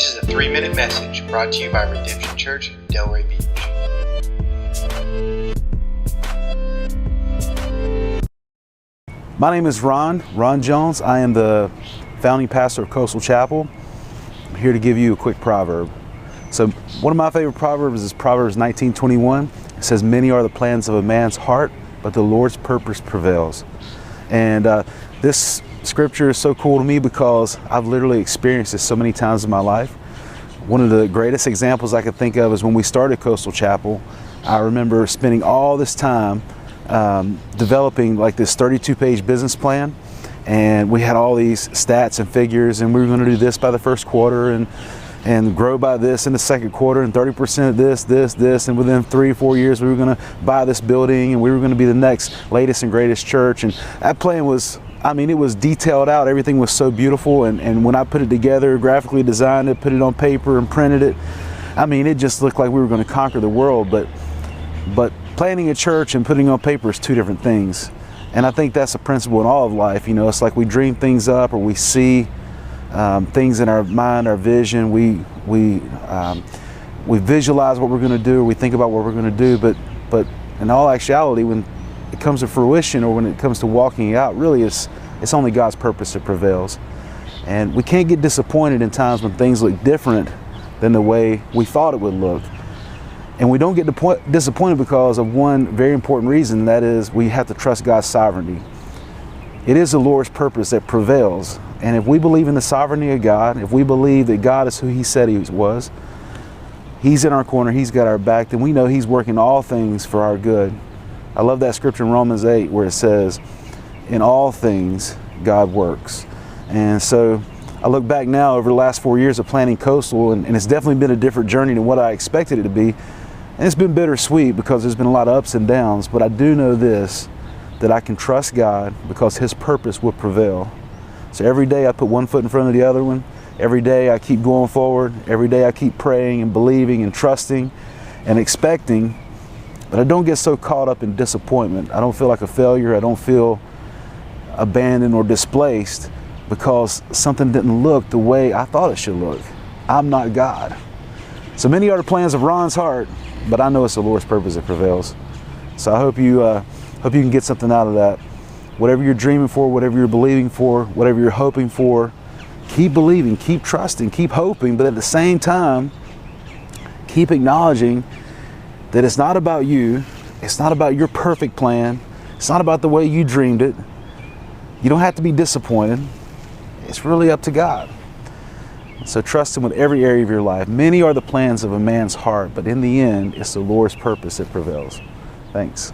This is a 3-minute message brought to you by Redemption Church, Delray Beach. My name is Ron Jones. I am the founding pastor of Coastal Chapel. I'm here to give you a quick proverb. So one of my favorite proverbs is Proverbs 19:21. It says, "Many are the plans of a man's heart, but the Lord's purpose prevails." And this scripture is so cool to me because I've literally experienced this so many times in my life. One of the greatest examples I could think of is when we started Coastal Chapel. I remember spending all this time developing like this 32-page business plan, and we had all these stats and figures, and we were going to do this by the first quarter and grow by this in the second quarter, and 30% of this, and within 3 or 4 years we were going to buy this building, and we were going to be the next latest and greatest church. And that plan was, it was detailed out. Everything was so beautiful, and when I put it together, graphically designed it, put it on paper and printed it, it just looked like we were going to conquer the world. But planning a church and putting on paper is two different things. And I think that's a principle in all of life. It's like we dream things up, or we see things in our mind, our vision. We visualize what we're going to do, or we think about what we're going to do. But in all actuality, when it comes to fruition, or when it comes to walking it out, really it's only God's purpose that prevails. And we can't get disappointed in times when things look different than the way we thought it would look. And we don't get disappointed because of one very important reason, that is we have to trust God's sovereignty. It is the Lord's purpose that prevails. And if we believe in the sovereignty of God, if we believe that God is who He said He was, He's in our corner, He's got our back, then we know He's working all things for our good. I love that scripture in Romans 8 where it says, "In all things God works." And so I look back now over the last 4 years of planning Coastal, and it's definitely been a different journey than what I expected it to be. And it's been bittersweet because there's been a lot of ups and downs, but I do know this, that I can trust God because His purpose will prevail. So every day I put one foot in front of the other one. Every day I keep going forward. Every day I keep praying and believing and trusting and expecting. But I don't get so caught up in disappointment. I don't feel like a failure. I don't feel abandoned or displaced because something didn't look the way I thought it should look. I'm not God. So many are the plans of Ron's heart, but I know it's the Lord's purpose that prevails. So I hope you can get something out of that. Whatever you're dreaming for, whatever you're believing for, whatever you're hoping for, keep believing, keep trusting, keep hoping, but at the same time, keep acknowledging that it's not about you, it's not about your perfect plan, it's not about the way you dreamed it. You don't have to be disappointed. It's really up to God. So trust Him with every area of your life. Many are the plans of a man's heart, but in the end, it's the Lord's purpose that prevails. Thanks.